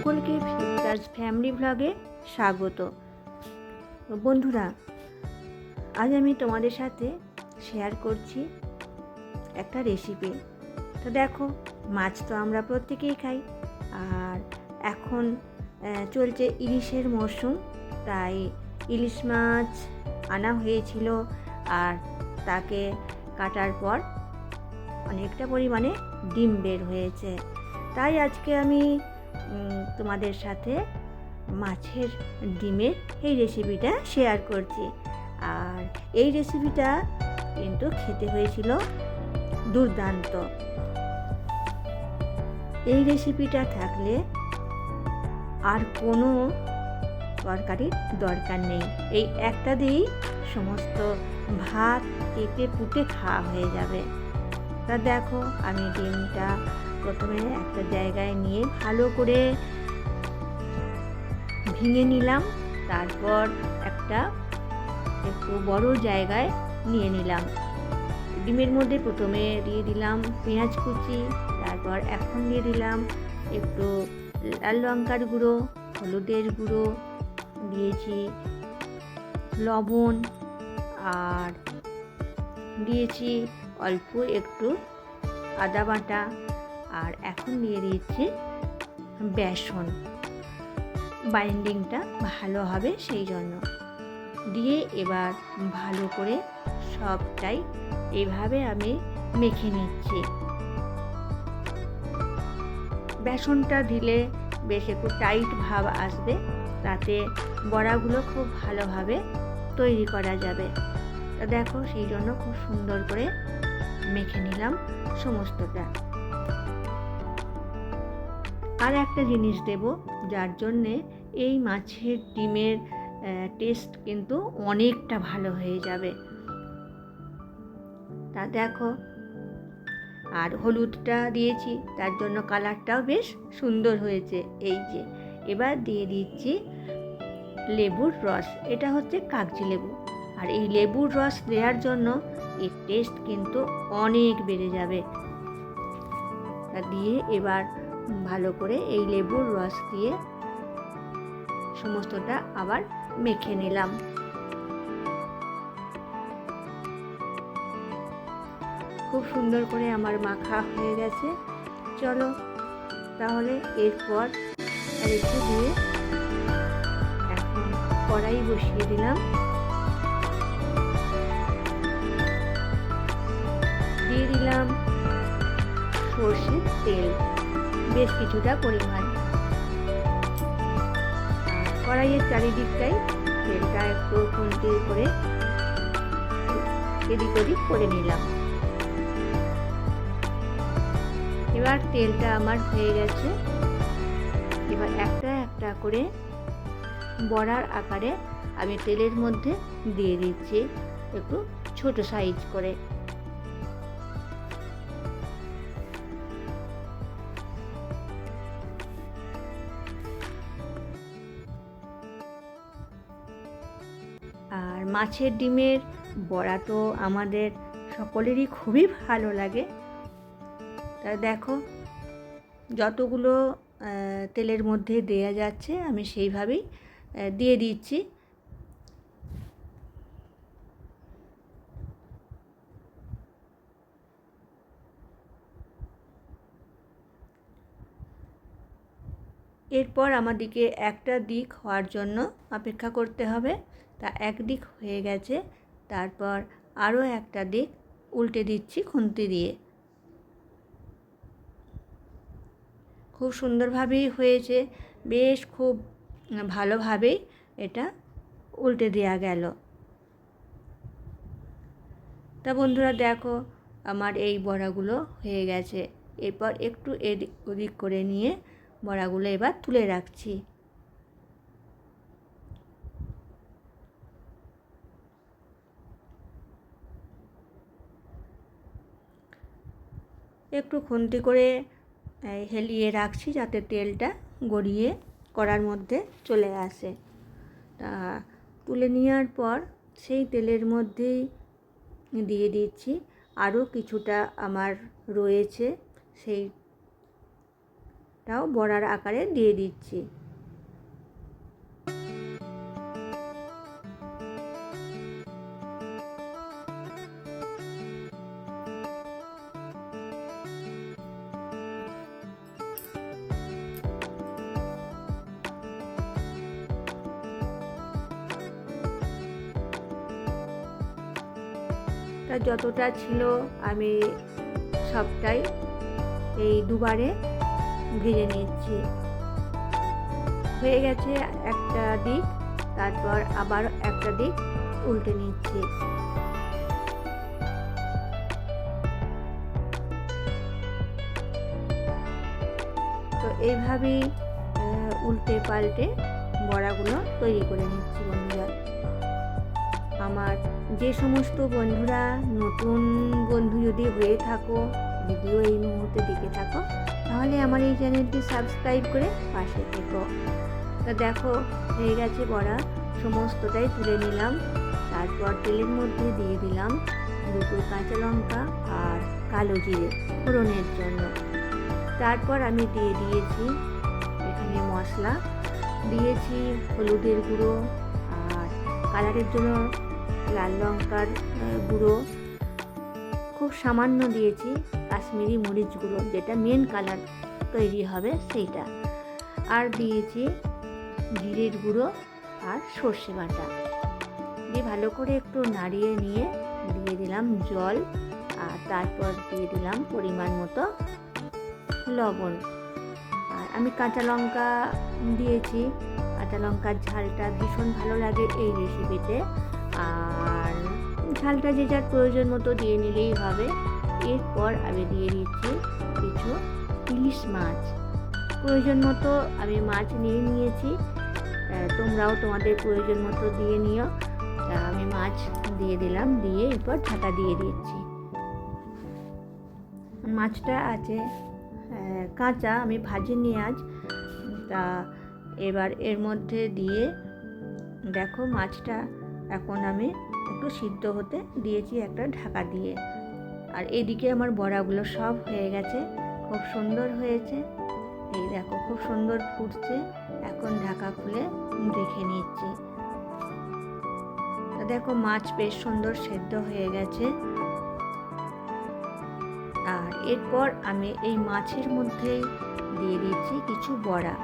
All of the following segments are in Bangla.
সকলকে ফিউচার্স ফ্যামিলি ব্লগে স্বাগত। বন্ধুরা, আজ আমি তোমাদের সাথে শেয়ার করছি একটা রেসিপি। তো দেখো, মাছ তো আমরা প্রত্যেকেই খাই, আর এখন চলছে ইলিশের মরশুম, তাই ইলিশ মাছ আনা হয়েছিল, আর তাকে কাটার পর অনেকটা পরিমাণে ডিম বের হয়েছে। তাই আজকে আমি তোমাদের সাথে মাছের ডিমের এই রেসিপিটা শেয়ার করছি। আর এই রেসিপিটা কিন্তু খেতে হয়েছিল দুর্দান্ত। এই রেসিপিটা থাকলে আর কোনো তরকারির দরকার নেই, এই একটা দিয়েই সমস্ত ভাত কেটে পুটে খাওয়া হয়ে যাবে। তা দেখো, আমি ডিমটা প্রথমে একটা জায়গায় নিয়ে ভালো করে ভেঙে নিলাম, তারপর একটা একটু বড় জায়গায় নিয়ে নিলাম। ডিমের মধ্যে প্রথমে দিয়ে দিলাম পেঁয়াজ কুচি, তারপর এখন দিয়ে দিলাম একটু লাল লঙ্কার গুঁড়ো, হলুদের গুঁড়ো দিয়েছি, লবণ, আর দিয়েছি অল্প একটু আদা বাটা, আর এখন দিয়ে দিচ্ছি বেসন, বাইন্ডিংটা ভালো হবে সেই জন্য দিয়ে এবার ভালো করে সবটাই এইভাবে আমি মেখে নিচ্ছি। বেসনটা দিলে বেশ একটু টাইট ভাব আসবে, তাতে বড়াগুলো খুব ভালোভাবে তৈরি করা যাবে। তা দেখো, সেই জন্য খুব সুন্দর করে মেখে নিলাম সমস্তটা। আর একটা জিনিস দেব, যার জন্যে এই মাছের ডিমের টেস্ট কিন্তু অনেকটা ভালো হয়ে যাবে। তা দেখো, আর হলুদটা দিয়েছি, তার জন্য কালারটাও বেশ সুন্দর হয়েছে। এই যে এবার দিয়ে দিচ্ছি লেবুর রস, এটা হচ্ছে কাগজি লেবু, আর এই লেবুর রস দেওয়ার জন্য এর টেস্ট কিন্তু অনেক বেড়ে যাবে। তা দিয়ে এবার ভালো করে এই লেবুর রস দিয়ে সমস্তটা আবার মেখে নিলাম। খুব সুন্দর করে আমার মাখা হয়ে গেছে। চলো তাহলে এরপর রেখে দিয়ে এখন কড়াই বসিয়ে দিলাম, দিয়ে দিলাম সর্ষের তেল বেশ কিছুটা পরিমাণ। কড়াইয়ের চারিদিকটাই তেলটা একটু খুন্তি করে এদিক ওদিক করে নিলাম। এবার তেলটা আমার হয়ে গেছে, এবার একটা একটা করে বড়ার আকারে আমি তেলের মধ্যে দিয়ে দিচ্ছি, একটু ছোট সাইজ করে। আর মাছের ডিমের বড়া তো আমাদের সকলেরই খুবই ভালো লাগে। তা দেখো, যতগুলো তেলের মধ্যে দেয়া যাচ্ছে আমি সেইভাবেই দিয়ে দিচ্ছি। এরপর আমাদেরকে একটা দিক হওয়ার জন্য অপেক্ষা করতে হবে। তা একদিক হয়ে গেছে, তারপর আরও একটা দিক উল্টে দিচ্ছি খুন্তি দিয়ে। খুব সুন্দরভাবেই হয়েছে, বেশ খুব ভালোভাবেই এটা উল্টে দেওয়া গেল। তা বন্ধুরা দেখো, আমার এই বড়াগুলো হয়ে গেছে। এরপর একটু এদিক ওদিক করে নিয়ে বড়াগুলো এবার তুলে রাখছি। একটু খুন্তি করে হেলিয়ে রাখছি যাতে তেলটা গড়িয়ে কড়ার মধ্যে চলে আসে। তা তুলে নেওয়ার পর সেই তেলের মধ্যেই দিয়ে দিচ্ছি আরও কিছুটা আমার রয়েছে সেই বড়াটাও বড়ার আকারে দিয়ে দিচ্ছি। তা যতটা ছিল আমি সবটাই এই দুবারে ভেজে নিচ্ছি। হয়ে গেছে একটা দিক, তারপর আবার একটা দিক উল্টে নিচ্ছি। তো এইভাবেই উল্টে পাল্টে বড়াগুলো তৈরি করে নিচ্ছি বন্ধুরা। আমার যে সমস্ত বন্ধুরা নতুন বন্ধু যদি হয়ে থাকো, ভিডিও এই মুহূর্তে দেখে থাকো, তাহলে আমার এই চ্যানেলটি সাবস্ক্রাইব করে পাশে থেকো। তা দেখো হয়ে গেছে বড়া, সমস্তটাই তুলে নিলাম। তারপর তেলের মধ্যে দিয়ে দিলাম দুটো কাঁচা লঙ্কা আর কালো জিরে ফোড়নের জন্য। তারপর আমি দিয়ে দিয়েছি এখানে মশলা, দিয়েছি হলুদের গুঁড়ো, আর কালারের জন্য লাল লঙ্কার গুঁড়ো, খুব সামান্য দিয়েছি কাশ্মীরি মরিচ গুঁড়ো, যেটা মেন কালার তৈরি হবে সেইটা, আর দিয়েছি জিরের গুঁড়ো আর সর্ষে বাটা দিয়ে ভালো করে একটু নাড়িয়ে নিয়ে দিয়ে দিলাম জল, আর তারপর দিয়ে দিলাম পরিমাণ মতো লবণ। আর আমি কাঁচা লঙ্কা দিয়েছি, কাঁচা লঙ্কার ঝালটা ভীষণ ভালো লাগে এই রেসিপিতে, আর ঝালটা যে যার প্রয়োজন মতো দিয়ে নিলেই হবে। এরপর আমি দিয়ে দিচ্ছি কিছু ইলিশ মাছ, প্রয়োজন মতো আমি মাছ নিয়ে নিয়েছি, তোমরাও তোমাদের প্রয়োজন মতো দিয়ে নিও। আমি মাছ দিয়ে দিলাম, দিয়ে এরপর ঢাকা দিয়ে দিচ্ছি। মাছটা আছে কাঁচা, আমি ভাজিনি আজ। তা এবার এর মধ্যে দিয়ে দেখো মাছটা এখন আমি একটু সিদ্ধ হতে দিয়েছি একটা ঢাকা দিয়ে। আর এদিকে আমার বড়াগুলো সব হয়ে গেছে, খুব সুন্দর হয়েছে। এই দেখো খুব সুন্দর ফুটছে, এখন ঢাকা খুলে দেখে নিচ্ছি। দেখো মাছ বেশ সুন্দর সেদ্ধ হয়ে গেছে। আর এরপর আমি এই মাছের মধ্যেই দিয়ে দিচ্ছি কিছু বড়া।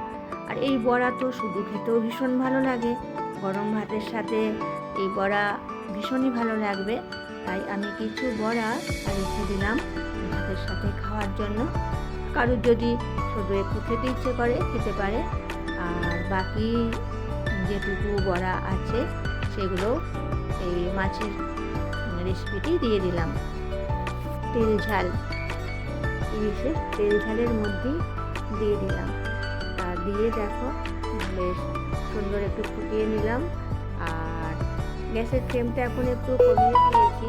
আর এই বড়া তো শুধু খেতেও ভীষণ ভালো লাগে, গরম ভাতের সাথে এই বড়া ভীষণই ভালো লাগবে। তাই আমি কিছু বড়া রেখে দিলাম ভাতের সাথে খাওয়ার জন্য। কারোর যদি শুধু একটু খেতে ইচ্ছে করে খেতে পারে, আর বাকি যেটুকু বড়া আছে সেগুলো এই মাছের রেসিপিটি দিয়ে দিলাম। তেল ঝাল, ইলিশের তেল ঝালের মধ্যেই দিয়ে দিলাম। আর দিয়ে দেখো বেশ সুন্দর একটু ফুটিয়ে নিলাম। আর গ্যাসের ফ্লেমটা এখন একটু কমিয়ে দিয়েছি।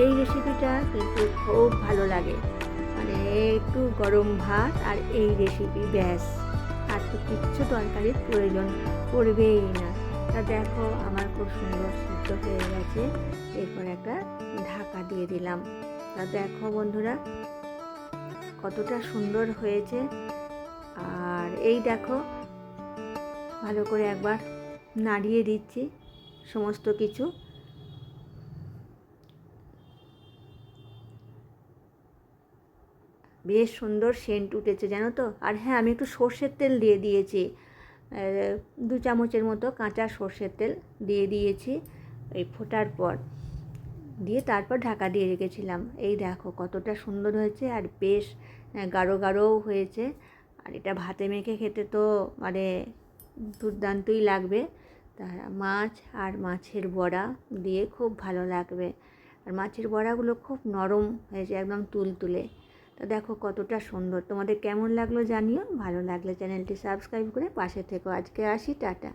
এই রেসিপিটা কিন্তু খুব ভালো লাগে, মানে একটু গরম ভাত আর এই রেসিপি, ব্যাস আর তো কিচ্ছু তরকারির প্রয়োজন পড়বেই না। তা দেখো আমার খুব সুন্দর সিদ্ধ হয়ে গেছে। এরপর একটা ঢাকা দিয়ে দিলাম। তা দেখো বন্ধুরা কতটা সুন্দর হয়েছে। আর এই দেখো ভালো করে একবার নাড়িয়ে দিচ্ছি সমস্ত কিছু। বেশ সুন্দর সেন্ট উঠেছে জানো তো। আর হ্যাঁ, আমি একটু সর্ষের তেল দিয়ে দিয়েছি, 2 চামচের মতো কাঁচা সর্ষের তেল দিয়ে দিয়েছি এই ফোটার পর, দিয়ে তারপর ঢাকা দিয়ে রেখেছিলাম। এই দেখো কতটা সুন্দর হয়েছে, আর বেশ গাঢ় গাঢ়ও হয়েছে। আর এটা ভাতে মেখে খেতে তো মানে দুর্দান্তই লাগবে। তা মাছ আর মাছের বড়া দিয়ে খুব ভালো লাগবে। আর মাছের বড়াগুলো খুব নরম হয়েছে, একদম তুলতুলে। তা দেখো কতটা সুন্দর। তোমাদের কেমন লাগলো জানিও, ভালো লাগলে চ্যানেলটি সাবস্ক্রাইব করে পাশে থেকো। আজকে আসি, টাটা।